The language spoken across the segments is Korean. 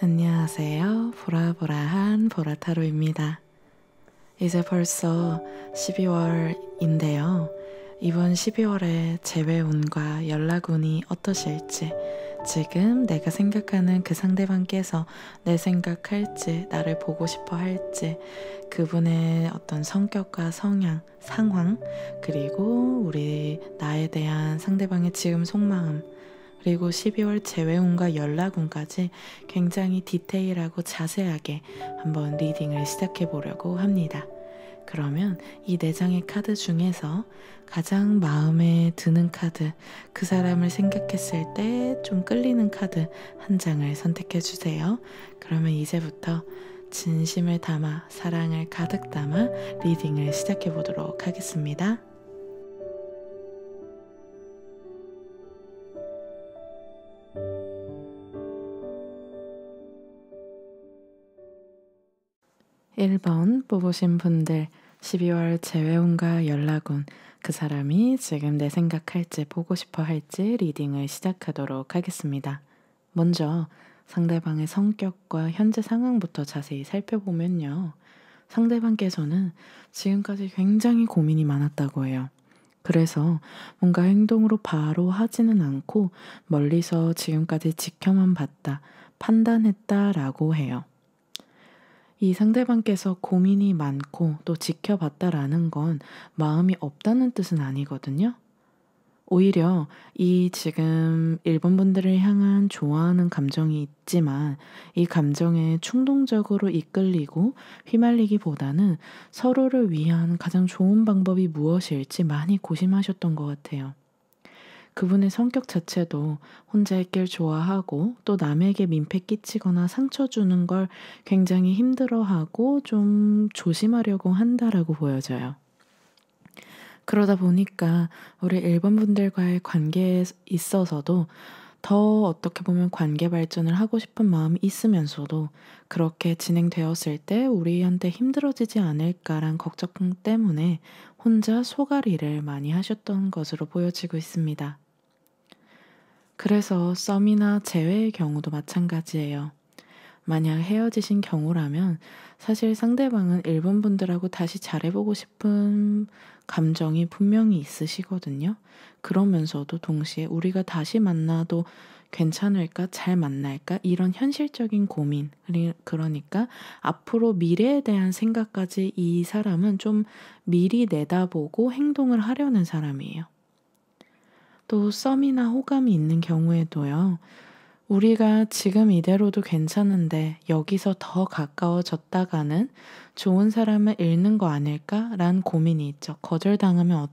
안녕하세요. 보라보라한 보라타로입니다. 이제 벌써 12월인데요. 이번 12월에 재회운과 연락운이 어떠실지, 지금 내가 생각하는 그 상대방께서 내 생각할지, 나를 보고 싶어 할지, 그분의 어떤 성격과 성향, 상황, 그리고 나에 대한 상대방의 지금 속마음, 그리고 12월 재회운과 연락운까지 굉장히 디테일하고 자세하게 한번 리딩을 시작해 보려고 합니다. 그러면 이 4장의 카드 중에서 가장 마음에 드는 카드, 그 사람을 생각했을 때 좀 끌리는 카드 한 장을 선택해 주세요. 그러면 이제부터 진심을 담아, 사랑을 가득 담아 리딩을 시작해 보도록 하겠습니다. 1번 뽑으신 분들, 12월 재회운과 연락운, 그 사람이 지금 내 생각할지 보고 싶어 할지 리딩을 시작하도록 하겠습니다. 먼저 상대방의 성격과 현재 상황부터 자세히 살펴보면요. 상대방께서는 지금까지 굉장히 고민이 많았다고 해요. 그래서 뭔가 행동으로 바로 하지는 않고 멀리서 지금까지 지켜만 봤다, 판단했다라고 해요. 이 상대방께서 고민이 많고 또 지켜봤다라는 건 마음이 없다는 뜻은 아니거든요. 오히려 이 지금 일본 분들을 향한 좋아하는 감정이 있지만 이 감정에 충동적으로 이끌리고 휘말리기보다는 서로를 위한 가장 좋은 방법이 무엇일지 많이 고심하셨던 것 같아요. 그분의 성격 자체도 혼자 있길 좋아하고 또 남에게 민폐 끼치거나 상처 주는 걸 굉장히 힘들어하고 좀 조심하려고 한다라고 보여져요. 그러다 보니까 우리 일본 분들과의 관계에 있어서도 더 어떻게 보면 관계 발전을 하고 싶은 마음이 있으면서도 그렇게 진행되었을 때 우리한테 힘들어지지 않을까란 걱정 때문에 혼자 소갈이를 많이 하셨던 것으로 보여지고 있습니다. 그래서 썸이나 재회의 경우도 마찬가지예요. 만약 헤어지신 경우라면 사실 상대방은 일본 분들하고 다시 잘해보고 싶은 감정이 분명히 있으시거든요. 그러면서도 동시에 우리가 다시 만나도 괜찮을까, 잘 만날까, 이런 현실적인 고민, 그러니까 앞으로 미래에 대한 생각까지 이 사람은 좀 미리 내다보고 행동을 하려는 사람이에요. 또 썸이나 호감이 있는 경우에도요. 우리가 지금 이대로도 괜찮은데 여기서 더 가까워졌다가는 좋은 사람을 잃는 거 아닐까라는 고민이 있죠. 거절당하면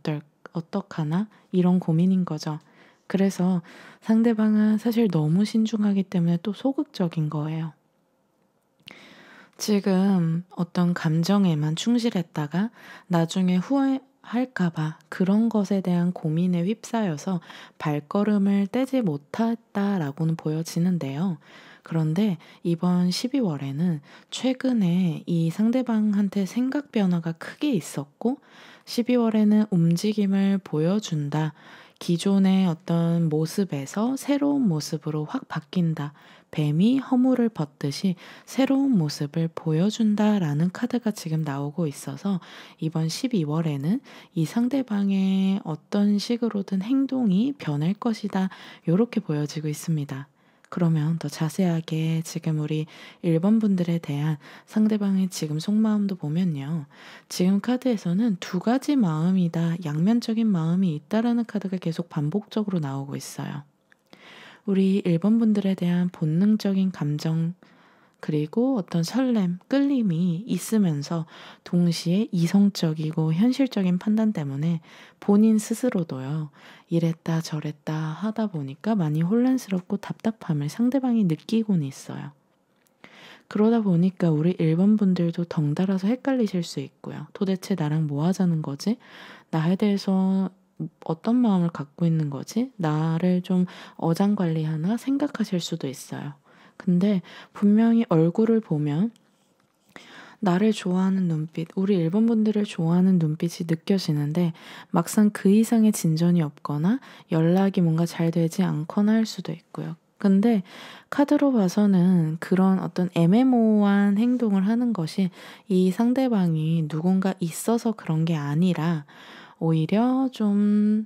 어떡하나? 이런 고민인 거죠. 그래서 상대방은 사실 너무 신중하기 때문에 또 소극적인 거예요. 지금 어떤 감정에만 충실했다가 나중에 후회할까봐 그런 것에 대한 고민에 휩싸여서 발걸음을 떼지 못했다라고는 보여지는데요. 그런데 이번 12월에는 최근에 이 상대방한테 생각 변화가 크게 있었고 12월에는 움직임을 보여준다. 기존의 어떤 모습에서 새로운 모습으로 확 바뀐다. 뱀이 허물을 벗듯이 새로운 모습을 보여준다라는 카드가 지금 나오고 있어서 이번 12월에는 이 상대방의 어떤 식으로든 행동이 변할 것이다. 이렇게 보여지고 있습니다. 그러면 더 자세하게 지금 우리 1번 분들에 대한 상대방의 지금 속마음도 보면요. 지금 카드에서는 2가지 마음이다, 양면적인 마음이 있다라는 카드가 계속 반복적으로 나오고 있어요. 우리 1번 분들에 대한 본능적인 감정, 그리고 어떤 설렘, 끌림이 있으면서 동시에 이성적이고 현실적인 판단 때문에 본인 스스로도요, 이랬다 저랬다 하다 보니까 많이 혼란스럽고 답답함을 상대방이 느끼고는 있어요. 그러다 보니까 우리 1번 분들도 덩달아서 헷갈리실 수 있고요. 도대체 나랑 뭐 하자는 거지? 나에 대해서 어떤 마음을 갖고 있는 거지? 나를 좀 어장관리하나 생각하실 수도 있어요. 근데 분명히 얼굴을 보면 나를 좋아하는 눈빛, 우리 일본 분들을 좋아하는 눈빛이 느껴지는데 막상 그 이상의 진전이 없거나 연락이 뭔가 잘 되지 않거나 할 수도 있고요. 근데 카드로 봐서는 그런 어떤 애매모호한 행동을 하는 것이 이 상대방이 누군가 있어서 그런 게 아니라 오히려 좀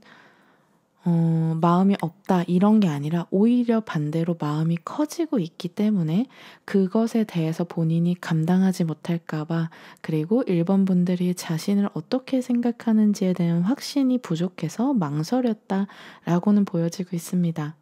마음이 없다 이런 게 아니라 오히려 반대로 마음이 커지고 있기 때문에 그것에 대해서 본인이 감당하지 못할까 봐, 그리고 일본 분들이 자신을 어떻게 생각하는지에 대한 확신이 부족해서 망설였다라고는 보여지고 있습니다.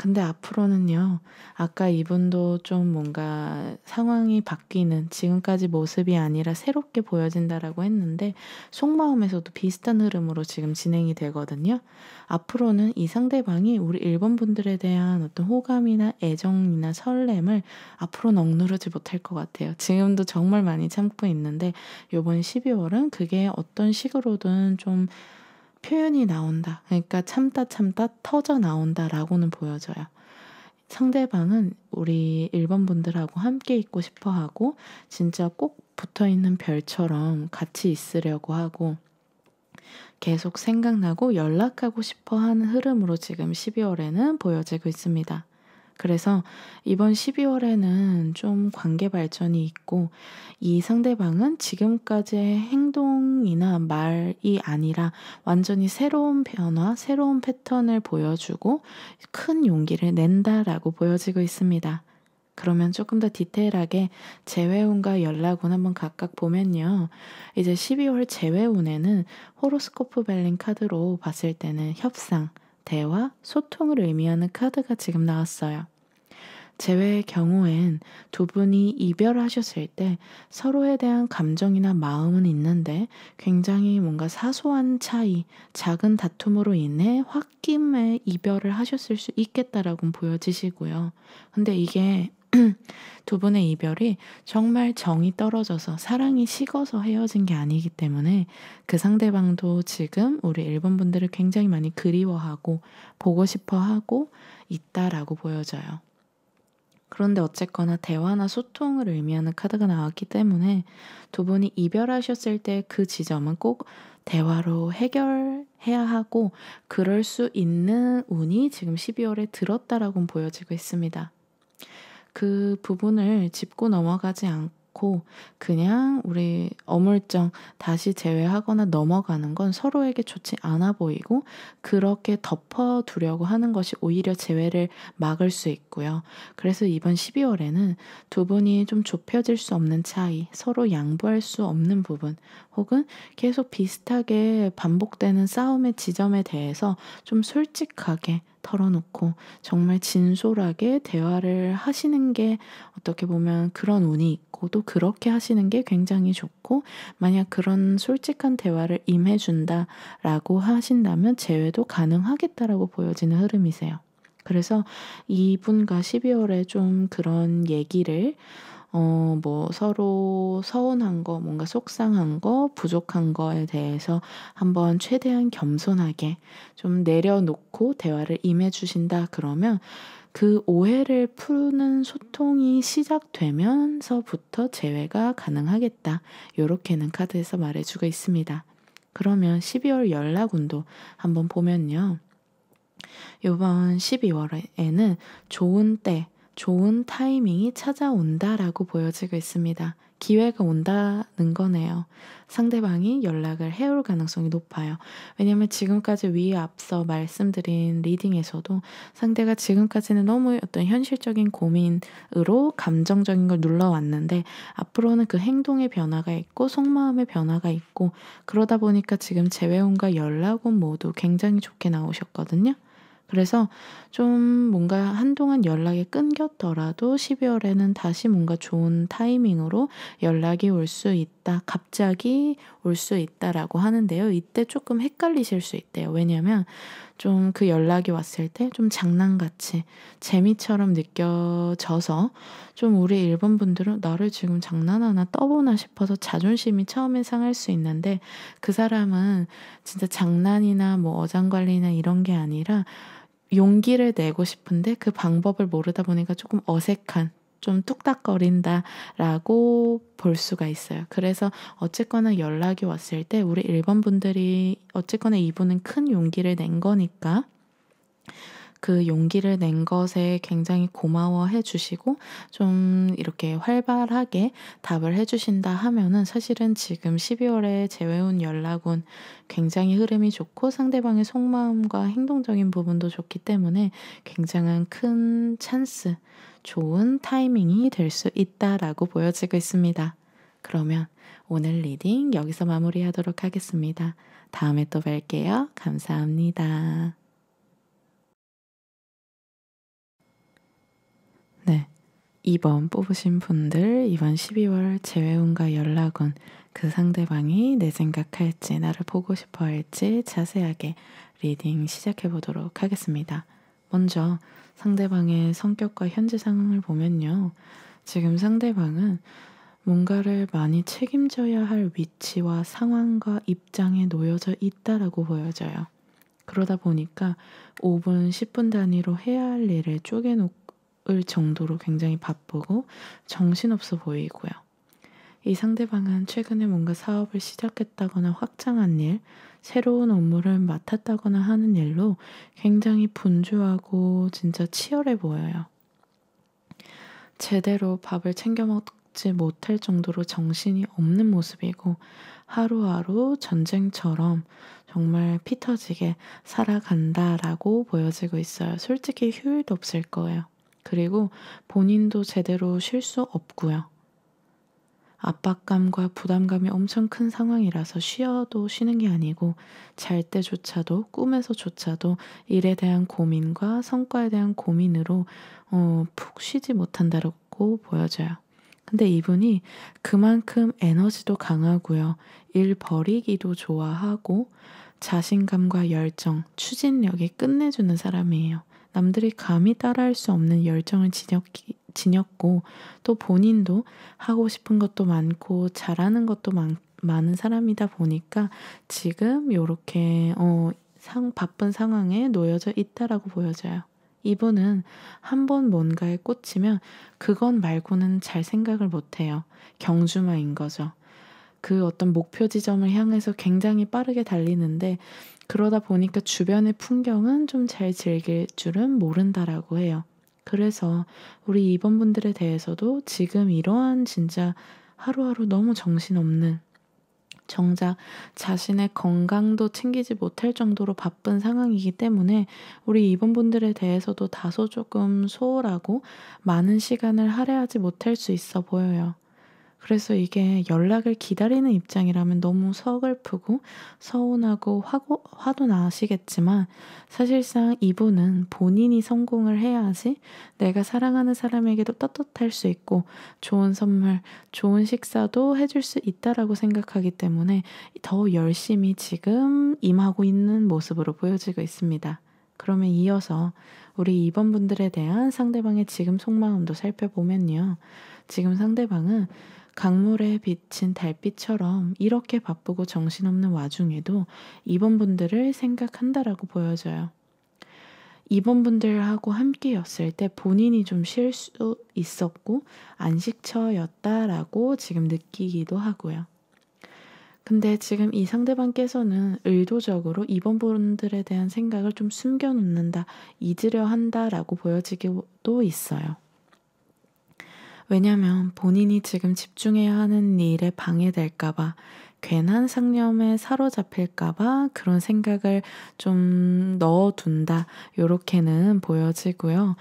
근데 앞으로는요, 아까 이분도 좀 뭔가 상황이 바뀌는, 지금까지 모습이 아니라 새롭게 보여진다라고 했는데, 속마음에서도 비슷한 흐름으로 지금 진행이 되거든요. 앞으로는 이 상대방이 우리 일본 분들에 대한 어떤 호감이나 애정이나 설렘을 앞으로는 억누르지 못할 것 같아요. 지금도 정말 많이 참고 있는데, 요번 12월은 그게 어떤 식으로든 좀 표현이 나온다. 그러니까 참다 참다 터져 나온다라고는 보여져요. 상대방은 우리 일본 분들하고 함께 있고 싶어 하고, 진짜 꼭 붙어 있는 별처럼 같이 있으려고 하고, 계속 생각나고 연락하고 싶어 하는 흐름으로 지금 12월에는 보여지고 있습니다. 그래서 이번 12월에는 좀 관계 발전이 있고, 이 상대방은 지금까지의 행동이나 말이 아니라 완전히 새로운 변화, 새로운 패턴을 보여주고 큰 용기를 낸다라고 보여지고 있습니다. 그러면 조금 더 디테일하게 재회운과 연락운 한번 각각 보면요. 이제 12월 재회운에는 호로스코프 벨린 카드로 봤을 때는 협상, 대화, 소통을 의미하는 카드가 지금 나왔어요. 재회의 경우엔 두 분이 이별하셨을 때 서로에 대한 감정이나 마음은 있는데 굉장히 뭔가 사소한 차이, 작은 다툼으로 인해 홧김에 이별을 하셨을 수 있겠다라고 보여지시고요. 근데 이게 두 분의 이별이 정말 정이 떨어져서 사랑이 식어서 헤어진 게 아니기 때문에 그 상대방도 지금 우리 일본 분들을 굉장히 많이 그리워하고 보고 싶어 하고 있다라고 보여져요. 그런데 어쨌거나 대화나 소통을 의미하는 카드가 나왔기 때문에 두 분이 이별하셨을 때 그 지점은 꼭 대화로 해결해야 하고, 그럴 수 있는 운이 지금 12월에 들었다라고 보여지고 있습니다. 그 부분을 짚고 넘어가지 않고 그냥 우리 어물쩡 다시 제외하거나 넘어가는 건 서로에게 좋지 않아 보이고, 그렇게 덮어두려고 하는 것이 오히려 재회를 막을 수 있고요. 그래서 이번 12월에는 두 분이 좀 좁혀질 수 없는 차이, 서로 양보할 수 없는 부분, 혹은 계속 비슷하게 반복되는 싸움의 지점에 대해서 좀 솔직하게 털어놓고 정말 진솔하게 대화를 하시는 게, 어떻게 보면 그런 운이 있고 또 그렇게 하시는 게 굉장히 좋고, 만약 그런 솔직한 대화를 임해준다라고 하신다면 재회도 가능하겠다라고 보여지는 흐름이세요. 그래서 이분과 12월에 좀 그런 얘기를 뭐 서로 서운한 거, 뭔가 속상한 거, 부족한 거에 대해서 한번 최대한 겸손하게 좀 내려놓고 대화를 임해주신다 그러면 그 오해를 푸는 소통이 시작되면서부터 재회가 가능하겠다. 요렇게는 카드에서 말해주고 있습니다. 그러면 12월 연락운도 한번 보면요. 이번 12월에는 좋은 때, 좋은 타이밍이 찾아온다라고 보여지고 있습니다. 기회가 온다는 거네요. 상대방이 연락을 해올 가능성이 높아요. 왜냐하면 지금까지 위에 앞서 말씀드린 리딩에서도 상대가 지금까지는 너무 어떤 현실적인 고민으로 감정적인 걸 눌러왔는데, 앞으로는 그 행동의 변화가 있고 속마음의 변화가 있고, 그러다 보니까 지금 재회운과 연락운 모두 굉장히 좋게 나오셨거든요. 그래서 좀 뭔가 한동안 연락이 끊겼더라도 12월에는 다시 뭔가 좋은 타이밍으로 연락이 올 수 있다, 갑자기 올 수 있다라고 하는데요. 이때 조금 헷갈리실 수 있대요. 왜냐면 좀 그 연락이 왔을 때 좀 장난같이 재미처럼 느껴져서 좀 우리 일본 분들은 나를 지금 장난하나 떠보나 싶어서 자존심이 처음에 상할 수 있는데, 그 사람은 진짜 장난이나 뭐 어장관리나 이런 게 아니라 용기를 내고 싶은데 그 방법을 모르다 보니까 조금 어색한, 좀 뚝딱거린다라고 볼 수가 있어요. 그래서 어쨌거나 연락이 왔을 때 우리 일본 분들이 어쨌거나 이분은 큰 용기를 낸 거니까 그 용기를 낸 것에 굉장히 고마워해 주시고 좀 이렇게 활발하게 답을 해 주신다 하면은 사실은 지금 12월에 재회온 연락은 굉장히 흐름이 좋고 상대방의 속마음과 행동적인 부분도 좋기 때문에 굉장한 큰 찬스, 좋은 타이밍이 될 수 있다라고 보여지고 있습니다. 그러면 오늘 리딩 여기서 마무리하도록 하겠습니다. 다음에 또 뵐게요. 감사합니다. 네. 2번 뽑으신 분들 이번 12월 재회운과 연락운 그 상대방이 내 생각할지 나를 보고 싶어 할지 자세하게 리딩 시작해 보도록 하겠습니다. 먼저 상대방의 성격과 현재 상황을 보면요. 지금 상대방은 뭔가를 많이 책임져야 할 위치와 상황과 입장에 놓여져 있다라고 보여져요. 그러다 보니까 5분, 10분 단위로 해야 할 일을 쪼개놓을 정도로 굉장히 바쁘고 정신없어 보이고요. 이 상대방은 최근에 뭔가 사업을 시작했다거나 확장한 일, 새로운 업무를 맡았다거나 하는 일로 굉장히 분주하고 진짜 치열해 보여요. 제대로 밥을 챙겨 먹지 못할 정도로 정신이 없는 모습이고 하루하루 전쟁처럼 정말 피 터지게 살아간다라고 보여지고 있어요. 솔직히 휴일도 없을 거예요. 그리고 본인도 제대로 쉴 수 없고요. 압박감과 부담감이 엄청 큰 상황이라서 쉬어도 쉬는 게 아니고 잘 때조차도 꿈에서조차도 일에 대한 고민과 성과에 대한 고민으로 푹 쉬지 못한다고 보여져요. 근데 이분이 그만큼 에너지도 강하고요. 일 벌이기도 좋아하고 자신감과 열정, 추진력이 끝내주는 사람이에요. 남들이 감히 따라할 수 없는 열정을 지녔고 또 본인도 하고 싶은 것도 많고 잘하는 것도 많은 사람이다 보니까 지금 요렇게 바쁜 상황에 놓여져 있다라고 보여져요. 이분은 한번 뭔가에 꽂히면 그건 말고는 잘 생각을 못해요. 경주마인 거죠. 그 어떤 목표 지점을 향해서 굉장히 빠르게 달리는데 그러다 보니까 주변의 풍경은 좀 잘 즐길 줄은 모른다라고 해요. 그래서 우리 2번 분들에 대해서도 지금 이러한 진짜 하루하루 너무 정신없는 정작 자신의 건강도 챙기지 못할 정도로 바쁜 상황이기 때문에 우리 2번 분들에 대해서도 다소 조금 소홀하고 많은 시간을 할애하지 못할 수 있어 보여요. 그래서 이게 연락을 기다리는 입장이라면 너무 서글프고 서운하고 화도 나시겠지만 사실상 이분은 본인이 성공을 해야지 내가 사랑하는 사람에게도 떳떳할 수 있고 좋은 선물, 좋은 식사도 해줄 수 있다라고 생각하기 때문에 더 열심히 지금 임하고 있는 모습으로 보여지고 있습니다. 그러면 이어서 우리 2번 분들에 대한 상대방의 지금 속마음도 살펴보면요. 지금 상대방은 강물에 비친 달빛처럼 이렇게 바쁘고 정신없는 와중에도 2번 분들을 생각한다라고 보여져요. 2번 분들하고 함께였을 때 본인이 좀 쉴 수 있었고 안식처였다라고 지금 느끼기도 하고요. 근데 지금 이 상대방께서는 의도적으로 2번 분들에 대한 생각을 좀 숨겨놓는다, 잊으려 한다라고 보여지기도 있어요. 왜냐면 본인이 지금 집중해야 하는 일에 방해될까봐, 괜한 상념에 사로잡힐까봐 그런 생각을 좀 넣어둔다, 요렇게는 보여지고요.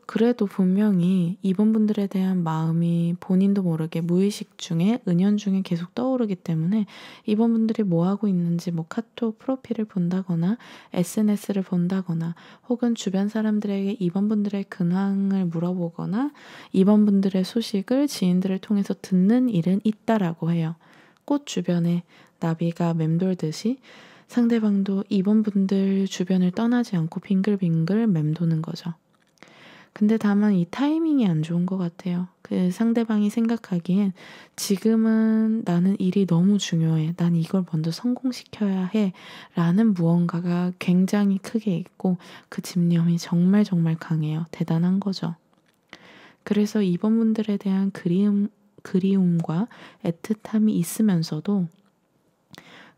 그래도 분명히 2번 분들에 대한 마음이 본인도 모르게 무의식 중에, 은연중에 계속 떠오르기 때문에 2번 분들이 뭐 하고 있는지 카톡 프로필을 본다거나 SNS를 본다거나 혹은 주변 사람들에게 2번 분들의 근황을 물어보거나 2번 분들의 소식을 지인들을 통해서 듣는 일은 있다라고 해요. 꽃 주변에 나비가 맴돌듯이 상대방도 2번 분들 주변을 떠나지 않고 빙글빙글 맴도는 거죠. 근데 다만 이 타이밍이 안 좋은 것 같아요. 그 상대방이 생각하기엔 지금은 나는 일이 너무 중요해. 난 이걸 먼저 성공시켜야 해. 라는 무언가가 굉장히 크게 있고 그 집념이 정말 정말 강해요. 대단한 거죠. 그래서 2번 분들에 대한 그리움과 애틋함이 있으면서도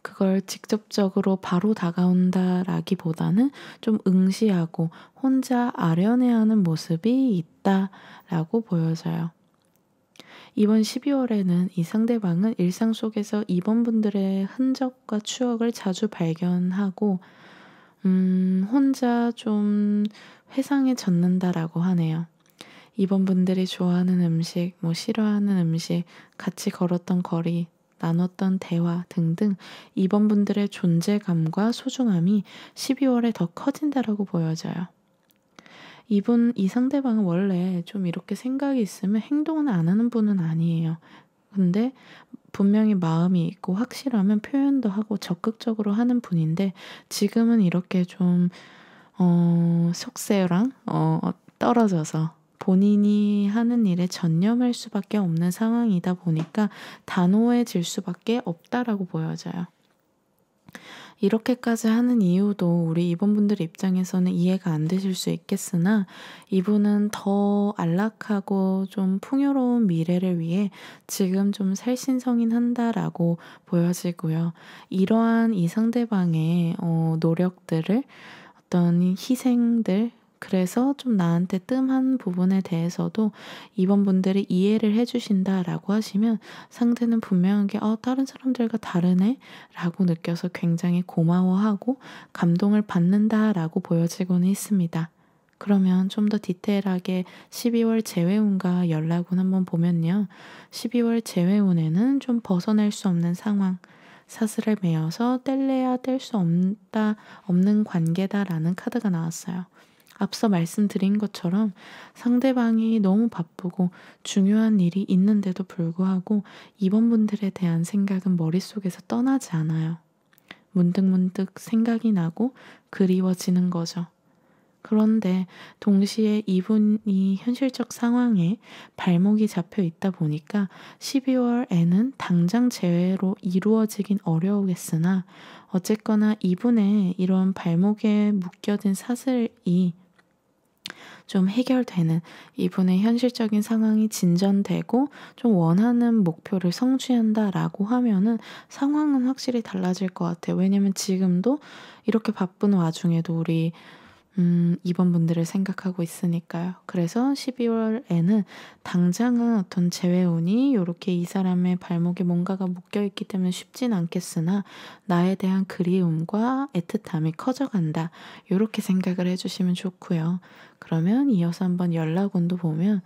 그걸 직접적으로 바로 다가온다라기보다는 좀 응시하고 혼자 아련해하는 모습이 있다라고 보여져요. 이번 12월에는 이 상대방은 일상 속에서 이번분들의 흔적과 추억을 자주 발견하고 혼자 좀 회상에 젖는다라고 하네요. 이번분들이 좋아하는 음식, 뭐 싫어하는 음식, 같이 걸었던 거리, 나눴던 대화 등등 이번분들의 존재감과 소중함이 12월에 더 커진다라고 보여져요. 이 상대방은 원래 좀 이렇게 생각이 있으면 행동은 안 하는 분은 아니에요. 근데 분명히 마음이 있고 확실하면 표현도 하고 적극적으로 하는 분인데 지금은 이렇게 좀 속세랑 떨어져서 본인이 하는 일에 전념할 수밖에 없는 상황이다 보니까 단호해질 수밖에 없다라고 보여져요. 이렇게까지 하는 이유도 우리 이번분들 입장에서는 이해가 안 되실 수 있겠으나 이분은 더 안락하고 좀 풍요로운 미래를 위해 지금 좀 살신성인한다라고 보여지고요. 이러한 이 상대방의 노력들을 어떤 희생들 그래서 좀 나한테 뜸한 부분에 대해서도 이번 분들이 이해를 해주신다라고 하시면 상대는 분명하게 다른 사람들과 다르네 라고 느껴서 굉장히 고마워하고 감동을 받는다라고 보여지고는 있습니다. 그러면 좀 더 디테일하게 12월 재회운과 연락운 한번 보면요. 12월 재회운에는 좀 벗어날 수 없는 상황, 사슬을 매어서 뗄래야 뗄 수 없는 관계다라는 카드가 나왔어요. 앞서 말씀드린 것처럼 상대방이 너무 바쁘고 중요한 일이 있는데도 불구하고 이번 분들에 대한 생각은 머릿속에서 떠나지 않아요. 문득문득 생각이 나고 그리워지는 거죠. 그런데 동시에 이분이 현실적 상황에 발목이 잡혀 있다 보니까 12월에는 당장 재회로 이루어지긴 어려우겠으나 어쨌거나 이분의 이런 발목에 묶여진 사슬이 좀 해결되는 이분의 현실적인 상황이 진전되고 좀 원하는 목표를 성취한다라고 하면은 상황은 확실히 달라질 것 같아요. 왜냐면 지금도 이렇게 바쁜 와중에도 우리 이번 분들을 생각하고 있으니까요. 그래서 12월에는 당장은 어떤 재회운이 이렇게 이 사람의 발목에 뭔가가 묶여있기 때문에 쉽진 않겠으나 나에 대한 그리움과 애틋함이 커져간다. 이렇게 생각을 해주시면 좋고요. 그러면 이어서 한번 연락운도 보면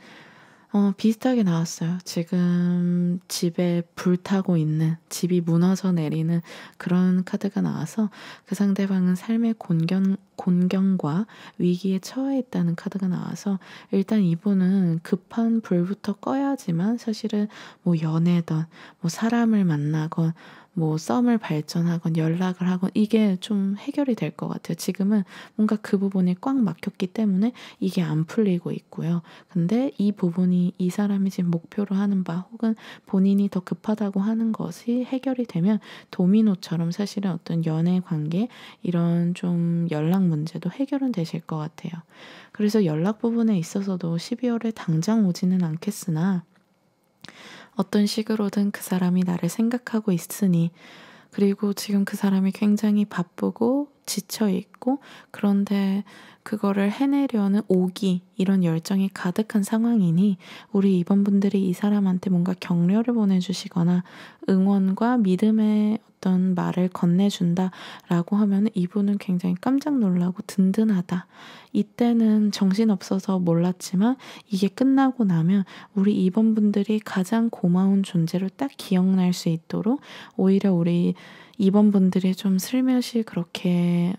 비슷하게 나왔어요. 지금 집에 불타고 있는, 집이 무너져 내리는 그런 카드가 나와서 그 상대방은 삶의 곤경과 위기에 처해 있다는 카드가 나와서 일단 이분은 급한 불부터 꺼야지만 사실은 뭐 연애든 뭐 사람을 만나건 뭐 썸을 발전하건 연락을 하건 이게 좀 해결이 될 것 같아요. 지금은 뭔가 그 부분이 꽉 막혔기 때문에 이게 안 풀리고 있고요. 근데 이 부분이 이 사람이 지금 목표로 하는 바 혹은 본인이 더 급하다고 하는 것이 해결이 되면 도미노처럼 사실은 어떤 연애 관계 이런 좀 연락 문제도 해결은 되실 것 같아요. 그래서 연락 부분에 있어서도 12월에 당장 오지는 않겠으나 어떤 식으로든 그 사람이 나를 생각하고 있으니 그리고 지금 그 사람이 굉장히 바쁘고 지쳐있고 그런데 그거를 해내려는 오기 이런 열정이 가득한 상황이니 우리 이번 분들이 이 사람한테 뭔가 격려를 보내주시거나 응원과 믿음의 어떤 말을 건네준다라고 하면 이분은 굉장히 깜짝 놀라고 든든하다. 이때는 정신없어서 몰랐지만 이게 끝나고 나면 우리 이번 분들이 가장 고마운 존재로 딱 기억날 수 있도록 오히려 우리 이번 분들이 좀 슬며시 그렇게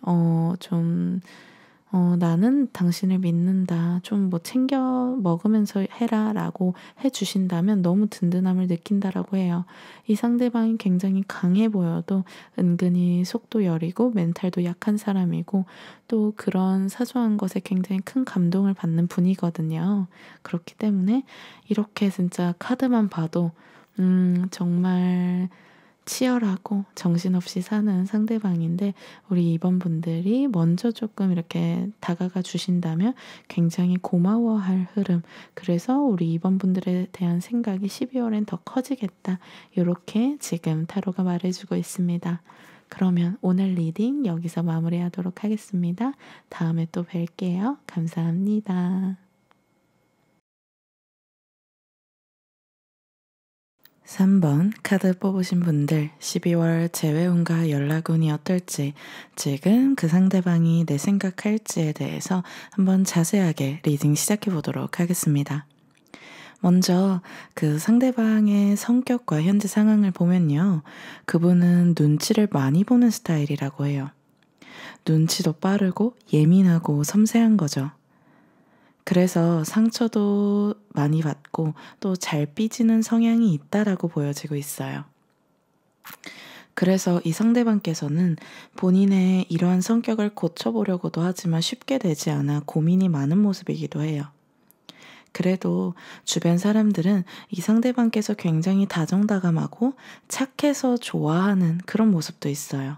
나는 당신을 믿는다. 좀 뭐 챙겨 먹으면서 해라 라고 해주신다면 너무 든든함을 느낀다라고 해요. 이 상대방이 굉장히 강해 보여도 은근히 속도 여리고 멘탈도 약한 사람이고 또 그런 사소한 것에 굉장히 큰 감동을 받는 분이거든요. 그렇기 때문에 이렇게 진짜 카드만 봐도 정말 치열하고 정신없이 사는 상대방인데 우리 2번 분들이 먼저 조금 이렇게 다가가 주신다면 굉장히 고마워할 흐름. 그래서 우리 2번 분들에 대한 생각이 12월엔 더 커지겠다. 이렇게 지금 타로가 말해주고 있습니다. 그러면 오늘 리딩 여기서 마무리하도록 하겠습니다. 다음에 또 뵐게요. 감사합니다. 3번 카드 뽑으신 분들 12월 재회운과 연락운이 어떨지 지금 그 상대방이 내 생각할지에 대해서 한번 자세하게 리딩 시작해 보도록 하겠습니다. 먼저 그 상대방의 성격과 현재 상황을 보면요. 그분은 눈치를 많이 보는 스타일이라고 해요. 눈치도 빠르고 예민하고 섬세한 거죠. 그래서 상처도 많이 받고 또 잘 삐지는 성향이 있다라고 보여지고 있어요. 그래서 이 상대방께서는 본인의 이러한 성격을 고쳐보려고도 하지만 쉽게 되지 않아 고민이 많은 모습이기도 해요. 그래도 주변 사람들은 이 상대방께서 굉장히 다정다감하고 착해서 좋아하는 그런 모습도 있어요.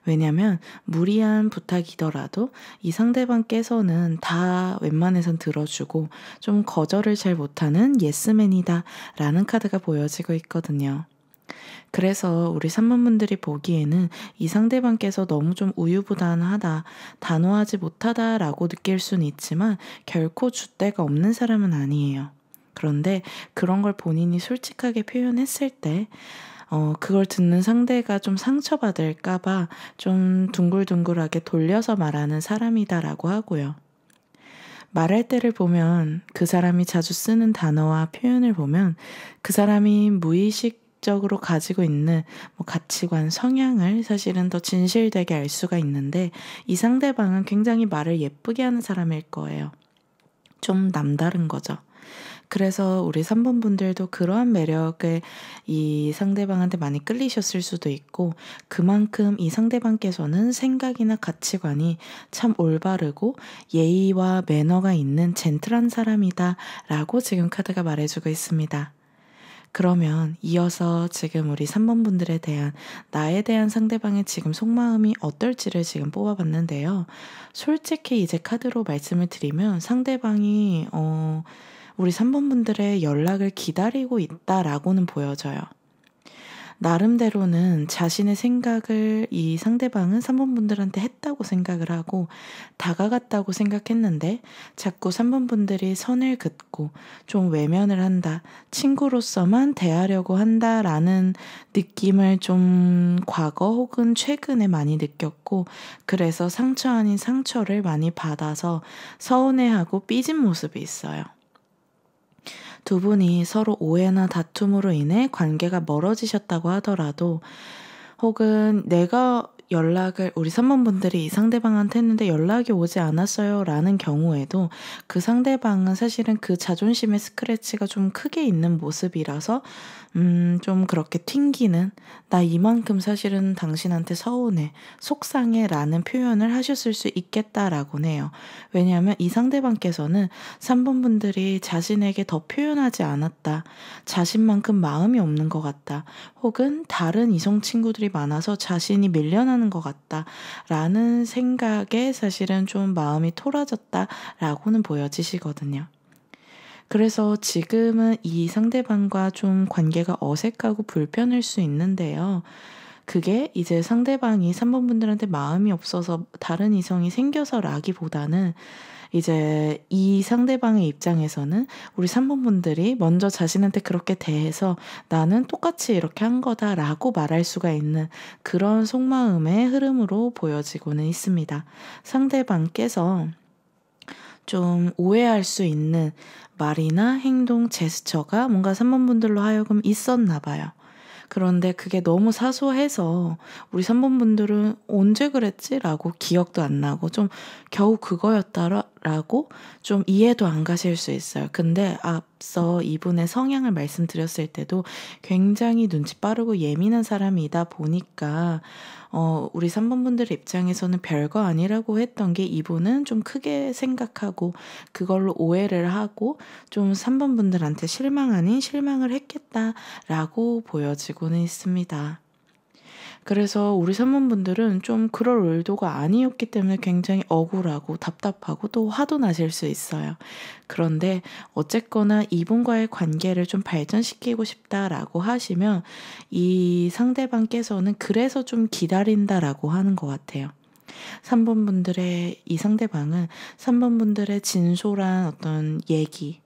왜냐면 무리한 부탁이더라도 이 상대방께서는 다 웬만해선 들어주고 좀 거절을 잘 못하는 예스맨이다 라는 카드가 보여지고 있거든요. 그래서 우리 3번 분들이 보기에는 이 상대방께서 너무 좀 우유부단하다, 단호하지 못하다라고 느낄 수는 있지만 결코 줏대가 없는 사람은 아니에요. 그런데 그런 걸 본인이 솔직하게 표현했을 때 그걸 듣는 상대가 좀 상처받을까봐 좀 둥글둥글하게 돌려서 말하는 사람이다라고 하고요. 말할 때를 보면 그 사람이 자주 쓰는 단어와 표현을 보면 그 사람이 무의식적으로 가지고 있는 가치관, 성향을 사실은 더 진실되게 알 수가 있는데 이 상대방은 굉장히 말을 예쁘게 하는 사람일 거예요. 좀 남다른 거죠. 그래서 우리 3번 분들도 그러한 매력에 이 상대방한테 많이 끌리셨을 수도 있고 그만큼 이 상대방께서는 생각이나 가치관이 참 올바르고 예의와 매너가 있는 젠틀한 사람이다 라고 지금 카드가 말해주고 있습니다. 그러면 이어서 지금 우리 3번 분들에 대한 나에 대한 상대방의 지금 속마음이 어떨지를 지금 뽑아봤는데요. 솔직히 이제 카드로 말씀을 드리면 상대방이 우리 3번 분들의 연락을 기다리고 있다라고는 보여져요. 나름대로는 자신의 생각을 이 상대방은 3번 분들한테 했다고 생각을 하고 다가갔다고 생각했는데 자꾸 3번 분들이 선을 긋고 좀 외면을 한다, 친구로서만 대하려고 한다라는 느낌을 좀 과거 혹은 최근에 많이 느꼈고 그래서 상처 아닌 상처를 많이 받아서 서운해하고 삐진 모습이 있어요. 두 분이 서로 오해나 다툼으로 인해 관계가 멀어지셨다고 하더라도 혹은 내가 연락을 우리 3번 분들이 이 상대방한테 했는데 연락이 오지 않았어요 라는 경우에도 그 상대방은 사실은 그 자존심의 스크래치가 좀 크게 있는 모습이라서 좀 그렇게 튕기는 나 이만큼 사실은 당신한테 서운해, 속상해 라는 표현을 하셨을 수 있겠다라고 해요. 왜냐하면 이 상대방께서는 3번 분들이 자신에게 더 표현하지 않았다, 자신만큼 마음이 없는 것 같다, 혹은 다른 이성 친구들이 많아서 자신이 밀려나는 것 같다 라는 생각에 사실은 좀 마음이 토라졌다라고는 보여지시거든요. 그래서 지금은 이 상대방과 좀 관계가 어색하고 불편할 수 있는데요. 그게 이제 상대방이 3번 분들한테 마음이 없어서 다른 이성이 생겨서라기보다는 이제 이 상대방의 입장에서는 우리 3번 분들이 먼저 자신한테 그렇게 대해서 나는 똑같이 이렇게 한 거다라고 말할 수가 있는 그런 속마음의 흐름으로 보여지고는 있습니다. 상대방께서 좀 오해할 수 있는 말이나 행동, 제스처가 뭔가 3번 분들로 하여금 있었나 봐요. 그런데 그게 너무 사소해서 우리 3번 분들은 언제 그랬지? 라고 기억도 안 나고 좀 겨우 그거였다라고 좀 이해도 안 가실 수 있어요. 근데 앞서 이분의 성향을 말씀드렸을 때도 굉장히 눈치 빠르고 예민한 사람이다 보니까 우리 3번 분들 입장에서는 별거 아니라고 했던 게 이분은 좀 크게 생각하고 그걸로 오해를 하고 좀 3번 분들한테 실망 아닌 실망을 했겠다라고 보여지고는 있습니다. 그래서 우리 산모분들은 좀 그럴 의도가 아니었기 때문에 굉장히 억울하고 답답하고 또 화도 나실 수 있어요. 그런데 어쨌거나 이분과의 관계를 좀 발전시키고 싶다라고 하시면 이 상대방께서는 그래서 좀 기다린다라고 하는 것 같아요. 3번분들의 이 상대방은 3번분들의 진솔한 어떤 얘기,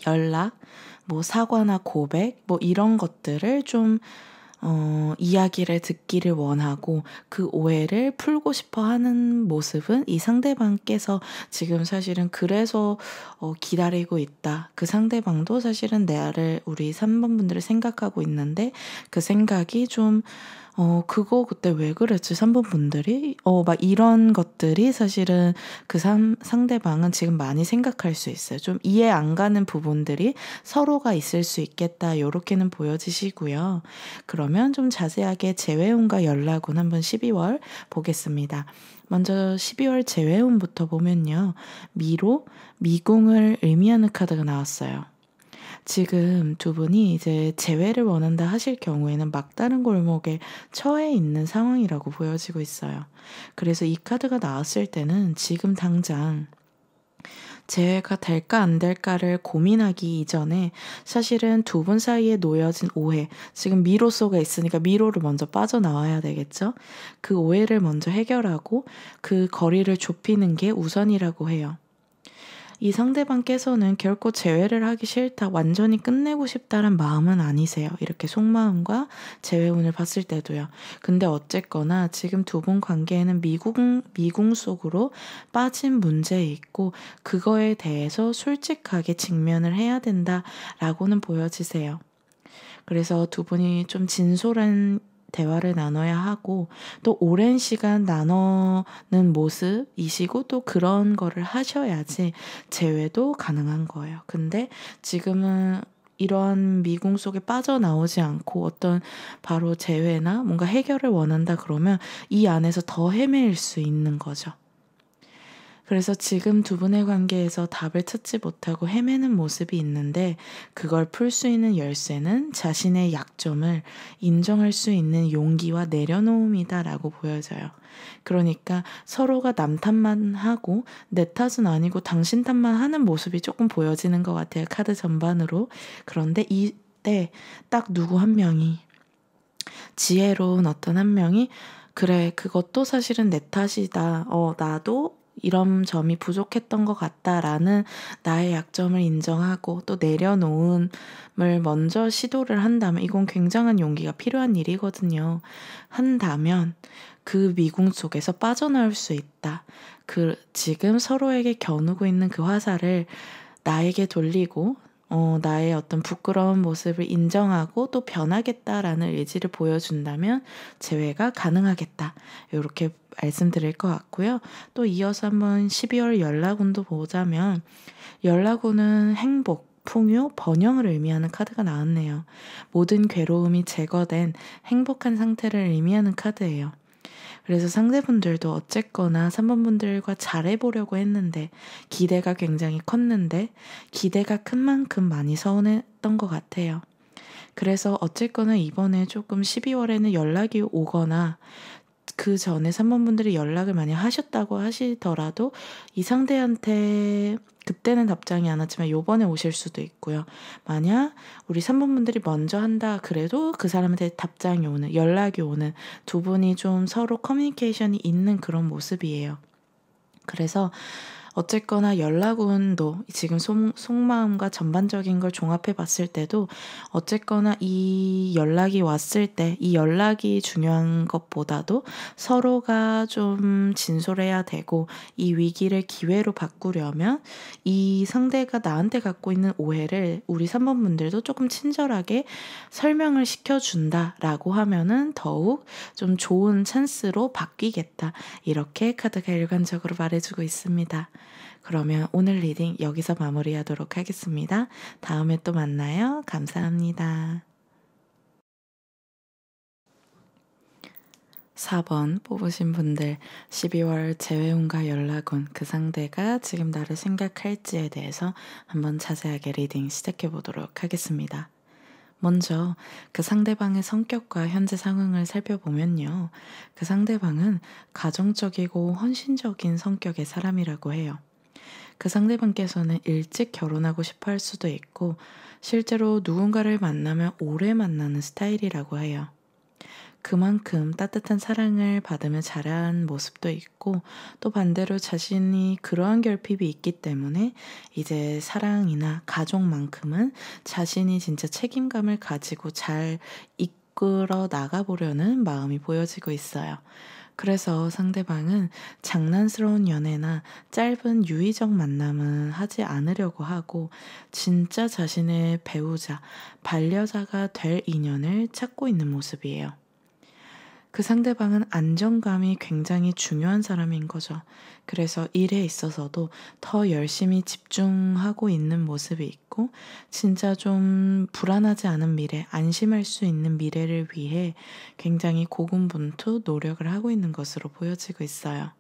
연락, 뭐 사과나 고백, 뭐 이런 것들을 좀 이야기를 듣기를 원하고 그 오해를 풀고 싶어 하는 모습은 이 상대방께서 지금 사실은 그래서 기다리고 있다. 그 상대방도 사실은 나를, 우리 3번 분들을 생각하고 있는데 그 생각이 좀 그거 그때 왜 그랬지? 3번 분들이? 막 이런 것들이 사실은 그 상대방은 지금 많이 생각할 수 있어요. 좀 이해 안 가는 부분들이 서로가 있을 수 있겠다. 요렇게는 보여지시고요. 그러면 좀 자세하게 재회운과 연락운 한번 12월 보겠습니다. 먼저 12월 재회운부터 보면요. 미로, 미궁을 의미하는 카드가 나왔어요. 지금 두 분이 이제 재회를 원한다 하실 경우에는 막다른 골목에 처해 있는 상황이라고 보여지고 있어요. 그래서 이 카드가 나왔을 때는 지금 당장 재회가 될까 안 될까를 고민하기 이전에 사실은 두 분 사이에 놓여진 오해, 지금 미로 속에 있으니까 미로를 먼저 빠져나와야 되겠죠? 그 오해를 먼저 해결하고 그 거리를 좁히는 게 우선이라고 해요. 이 상대방께서는 결코 재회를 하기 싫다, 완전히 끝내고 싶다는 마음은 아니세요. 이렇게 속마음과 재회운을 봤을 때도요. 근데 어쨌거나 지금 두 분 관계에는 미궁 속으로 빠진 문제 있고 그거에 대해서 솔직하게 직면을 해야 된다라고는 보여지세요. 그래서 두 분이 좀 진솔한 대화를 나눠야 하고 또 오랜 시간 나누는 모습이시고 또 그런 거를 하셔야지 재회도 가능한 거예요. 근데 지금은 이런 미궁 속에 빠져나오지 않고 어떤 바로 재회나 뭔가 해결을 원한다 그러면 이 안에서 더 헤매일 수 있는 거죠. 그래서 지금 두 분의 관계에서 답을 찾지 못하고 헤매는 모습이 있는데 그걸 풀 수 있는 열쇠는 자신의 약점을 인정할 수 있는 용기와 내려놓음이다라고 보여져요. 그러니까 서로가 남 탓만 하고 내 탓은 아니고 당신 탓만 하는 모습이 조금 보여지는 것 같아요. 카드 전반으로. 그런데 이때 딱 누구 한 명이, 지혜로운 어떤 한 명이 그래, 그것도 사실은 내 탓이다. 나도 이런 점이 부족했던 것 같다라는 나의 약점을 인정하고 또 내려놓음을 먼저 시도를 한다면, 이건 굉장한 용기가 필요한 일이거든요. 한다면 그 미궁 속에서 빠져나올 수 있다. 지금 서로에게 겨누고 있는 그 화살을 나에게 돌리고 나의 어떤 부끄러운 모습을 인정하고 또 변하겠다라는 의지를 보여준다면 재회가 가능하겠다. 이렇게 말씀드릴 것 같고요. 또 이어서 한번 12월 연락운도 보자면 연락운은 행복, 풍요, 번영을 의미하는 카드가 나왔네요. 모든 괴로움이 제거된 행복한 상태를 의미하는 카드예요. 그래서 상대분들도 어쨌거나 3번분들과 잘해보려고 했는데 기대가 굉장히 컸는데 기대가 큰 만큼 많이 서운했던 것 같아요. 그래서 어쨌거나 이번에 조금 12월에는 연락이 오거나 그 전에 3번분들이 연락을 많이 하셨다고 하시더라도 이 상대한테 그때는 답장이 안 왔지만 요번에 오실 수도 있고요. 만약 우리 3번분들이 먼저 한다 그래도 그 사람한테 답장이 오는, 연락이 오는, 두 분이 좀 서로 커뮤니케이션이 있는 그런 모습이에요. 그래서 어쨌거나 연락운도 지금 속마음과 전반적인 걸 종합해 봤을 때도 어쨌거나 이 연락이 왔을 때 이 연락이 중요한 것보다도 서로가 좀 진솔해야 되고 이 위기를 기회로 바꾸려면 이 상대가 나한테 갖고 있는 오해를 우리 3번 분들도 조금 친절하게 설명을 시켜준다라고 하면은 더욱 좀 좋은 찬스로 바뀌겠다. 이렇게 카드가 일관적으로 말해주고 있습니다. 그러면 오늘 리딩 여기서 마무리하도록 하겠습니다. 다음에 또 만나요. 감사합니다. 4번 뽑으신 분들 12월 재회운과 연락운, 그 상대가 지금 나를 생각할지에 대해서 한번 자세하게 리딩 시작해 보도록 하겠습니다. 먼저 그 상대방의 성격과 현재 상황을 살펴보면요. 그 상대방은 가정적이고 헌신적인 성격의 사람이라고 해요. 그 상대방께서는 일찍 결혼하고 싶어 할 수도 있고, 실제로 누군가를 만나면 오래 만나는 스타일이라고 해요. 그만큼 따뜻한 사랑을 받으며 자란 모습도 있고, 또 반대로 자신이 그러한 결핍이 있기 때문에 이제 사랑이나 가족만큼은 자신이 진짜 책임감을 가지고 잘 이끌어 나가보려는 마음이 보여지고 있어요. 그래서 상대방은 장난스러운 연애나 짧은 유의적 만남은 하지 않으려고 하고, 진짜 자신의 배우자, 반려자가 될 인연을 찾고 있는 모습이에요. 그 상대방은 안정감이 굉장히 중요한 사람인 거죠. 그래서 일에 있어서도 더 열심히 집중하고 있는 모습이 있고, 진짜 좀 불안하지 않은 미래, 안심할 수 있는 미래를 위해 굉장히 고군분투 노력을 하고 있는 것으로 보여지고 있어요.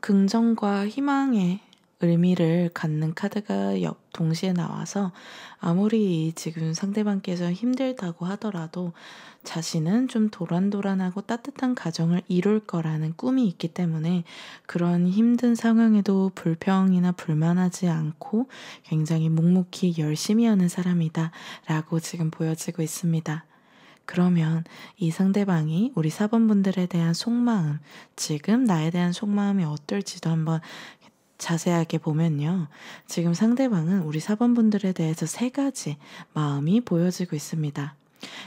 긍정과 희망의 의미를 갖는 카드가 동시에 나와서, 아무리 지금 상대방께서 힘들다고 하더라도 자신은 좀 도란도란하고 따뜻한 가정을 이룰 거라는 꿈이 있기 때문에 그런 힘든 상황에도 불평이나 불만하지 않고 굉장히 묵묵히 열심히 하는 사람이다 라고 지금 보여지고 있습니다. 그러면 이 상대방이 우리 사번분들에 대한 속마음, 지금 나에 대한 속마음이 어떨지도 한번 자세하게 보면요. 지금 상대방은 우리 사번분들에 대해서 세 가지 마음이 보여지고 있습니다.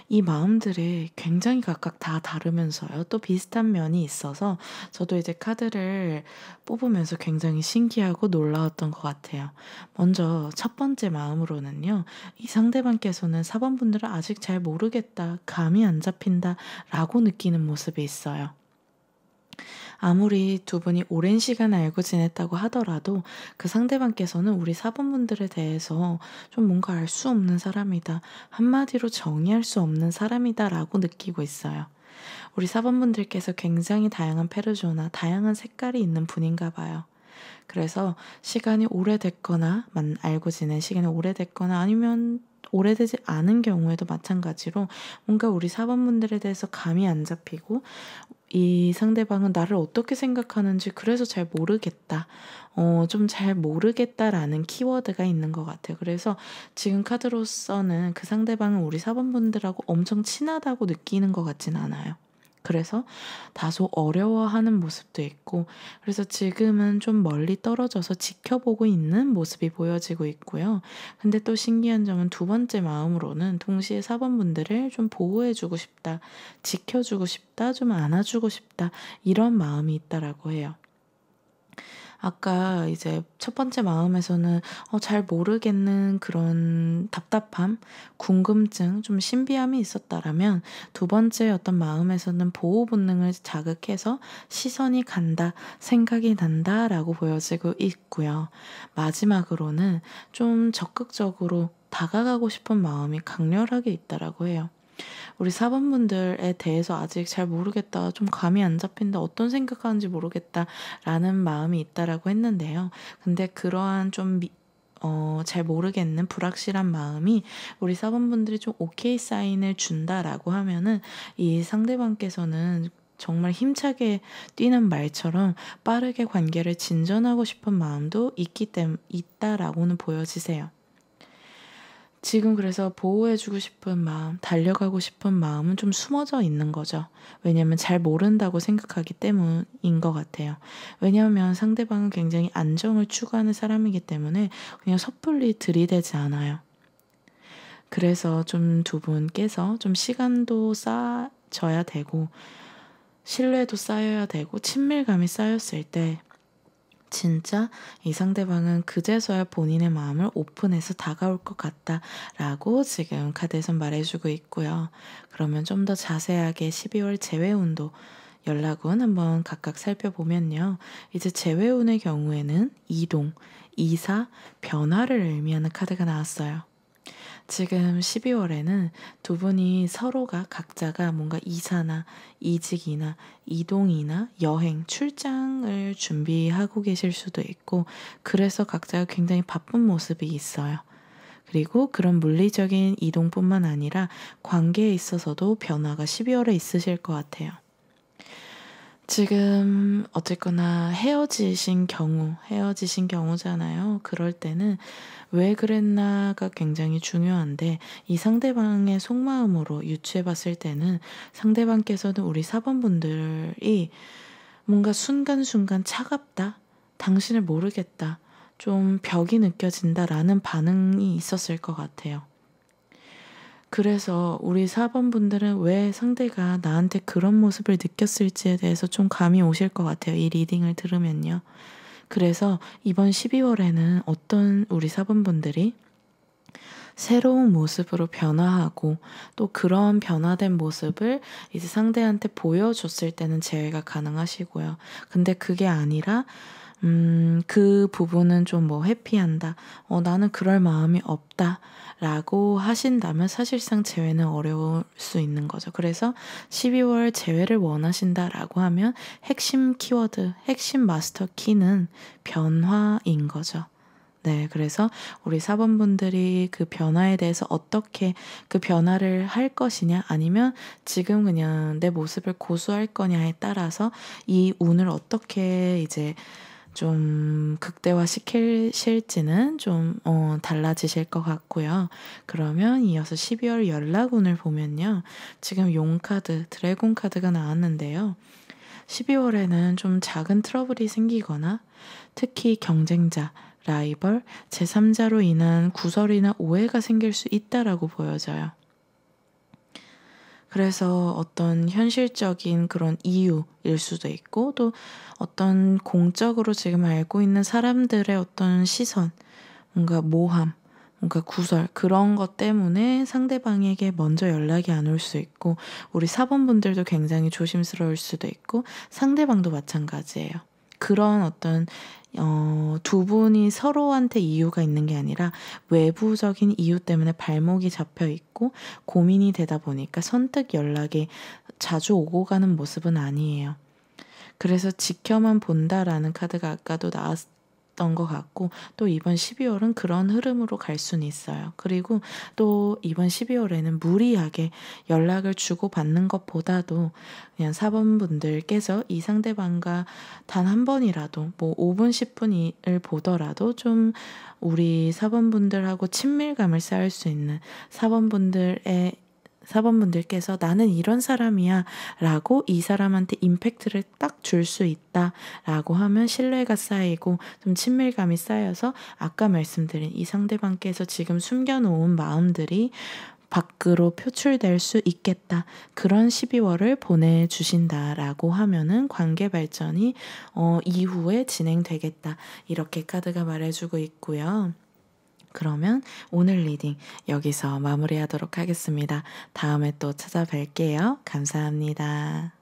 이 마음들이 굉장히 각각 다 다르면서요. 또 비슷한 면이 있어서 저도 이제 카드를 뽑으면서 굉장히 신기하고 놀라웠던 것 같아요. 먼저 첫 번째 마음으로는요. 이 상대방께서는 4번분들을 아직 잘 모르겠다, 감이 안 잡힌다 라고 느끼는 모습이 있어요. 아무리 두 분이 오랜 시간 알고 지냈다고 하더라도 그 상대방께서는 우리 사번분들에 대해서 좀 뭔가 알 수 없는 사람이다. 한마디로 정의할 수 없는 사람이다 라고 느끼고 있어요. 우리 사번분들께서 굉장히 다양한 페르소나, 다양한 색깔이 있는 분인가 봐요. 그래서 시간이 오래됐거나, 알고 지낸 시간이 오래됐거나 아니면 오래되지 않은 경우에도 마찬가지로 뭔가 우리 사번분들에 대해서 감이 안 잡히고, 이 상대방은 나를 어떻게 생각하는지 그래서 잘 모르겠다. 좀 잘 모르겠다라는 키워드가 있는 것 같아요. 그래서 지금 카드로서는 그 상대방은 우리 사번분들하고 엄청 친하다고 느끼는 것 같진 않아요. 그래서 다소 어려워하는 모습도 있고, 그래서 지금은 좀 멀리 떨어져서 지켜보고 있는 모습이 보여지고 있고요. 근데 또 신기한 점은 두 번째 마음으로는 동시에 4번분들을 좀 보호해주고 싶다, 지켜주고 싶다, 좀 안아주고 싶다, 이런 마음이 있다라고 해요. 아까 이제 첫 번째 마음에서는 잘 모르겠는 그런 답답함, 궁금증, 좀 신비함이 있었다라면, 두 번째 어떤 마음에서는 보호 본능을 자극해서 시선이 간다, 생각이 난다라고 보여지고 있고요. 마지막으로는 좀 적극적으로 다가가고 싶은 마음이 강렬하게 있다라고 해요. 우리 사번분들에 대해서 아직 잘 모르겠다, 좀 감이 안 잡힌다, 어떤 생각하는지 모르겠다 라는 마음이 있다라고 했는데요. 근데 그러한 좀 잘 모르겠는 불확실한 마음이 우리 사번분들이 좀 오케이 사인을 준다라고 하면은, 이 상대방께서는 정말 힘차게 뛰는 말처럼 빠르게 관계를 진전하고 싶은 마음도 있다라고는 보여지세요. 지금 그래서 보호해주고 싶은 마음, 달려가고 싶은 마음은 좀 숨어져 있는 거죠. 왜냐하면 잘 모른다고 생각하기 때문인 것 같아요. 왜냐하면 상대방은 굉장히 안정을 추구하는 사람이기 때문에 그냥 섣불리 들이대지 않아요. 그래서 좀 두 분께서 좀 시간도 쌓아져야 되고, 신뢰도 쌓여야 되고, 친밀감이 쌓였을 때 진짜 이 상대방은 그제서야 본인의 마음을 오픈해서 다가올 것 같다라고 지금 카드에선 말해주고 있고요. 그러면 좀 더 자세하게 12월 재회운도 연락운 한번 각각 살펴보면요. 이제 재회운의 경우에는 이동, 이사, 변화를 의미하는 카드가 나왔어요. 지금 12월에는 두 분이 서로가 각자가 뭔가 이사나 이직이나 이동이나 여행, 출장을 준비하고 계실 수도 있고, 그래서 각자가 굉장히 바쁜 모습이 있어요. 그리고 그런 물리적인 이동뿐만 아니라 관계에 있어서도 변화가 12월에 있으실 것 같아요. 지금 어쨌거나 헤어지신 경우잖아요. 그럴 때는 왜 그랬나가 굉장히 중요한데 이 상대방의 속마음으로 유추해 봤을 때는 상대방께서는 우리 4번분들이 뭔가 순간순간 차갑다, 당신을 모르겠다, 좀 벽이 느껴진다라는 반응이 있었을 것 같아요. 그래서 우리 4번분들은 왜 상대가 나한테 그런 모습을 느꼈을지에 대해서 좀 감이 오실 것 같아요. 이 리딩을 들으면요. 그래서 이번 12월에는 어떤 우리 4번분들이 새로운 모습으로 변화하고 또 그런 변화된 모습을 이제 상대한테 보여줬을 때는 재회가 가능하시고요. 근데 그게 아니라 그 부분은 좀 뭐 회피한다. 나는 그럴 마음이 없다. 라고 하신다면 사실상 재회는 어려울 수 있는 거죠. 그래서 12월 재회를 원하신다라고 하면 핵심 키워드, 핵심 마스터 키는 변화인 거죠. 네, 그래서 우리 4번분들이 그 변화에 대해서 어떻게 그 변화를 할 것이냐, 아니면 지금 그냥 내 모습을 고수할 거냐에 따라서 이 운을 어떻게 이제 좀 극대화 시키실지는 좀 달라지실 것 같고요. 그러면 이어서 12월 연락운을 보면요. 지금 용카드, 드래곤 카드가 나왔는데요. 12월에는 좀 작은 트러블이 생기거나 특히 경쟁자, 라이벌, 제3자로 인한 구설이나 오해가 생길 수 있다라고 보여져요. 그래서 어떤 현실적인 그런 이유일 수도 있고 또 어떤 공적으로 지금 알고 있는 사람들의 어떤 시선, 뭔가 모함, 뭔가 구설 그런 것 때문에 상대방에게 먼저 연락이 안 올 수 있고 우리 4번분들도 굉장히 조심스러울 수도 있고 상대방도 마찬가지예요. 그런 어떤 두 분이 서로한테 이유가 있는 게 아니라 외부적인 이유 때문에 발목이 잡혀 있고 고민이 되다 보니까 선뜻 연락이 자주 오고 가는 모습은 아니에요. 그래서 지켜만 본다라는 카드가 아까도 나왔던 것 같고 또 이번 12월은 그런 흐름으로 갈 수는 있어요. 그리고 또 이번 12월에는 무리하게 연락을 주고받는 것보다도 그냥 4번분들께서 이 상대방과 단 한 번이라도 뭐 5분, 10분을 보더라도 좀 우리 4번분들하고 친밀감을 쌓을 수 있는 4번분들께서 나는 이런 사람이야 라고 이 사람한테 임팩트를 딱 줄 수 있다 라고 하면 신뢰가 쌓이고 좀 친밀감이 쌓여서 아까 말씀드린 이 상대방께서 지금 숨겨놓은 마음들이 밖으로 표출될 수 있겠다. 그런 12월을 보내주신다라고 하면은 관계 발전이 이후에 진행되겠다. 이렇게 카드가 말해주고 있고요. 그러면 오늘 리딩 여기서 마무리하도록 하겠습니다. 다음에 또 찾아뵐게요. 감사합니다.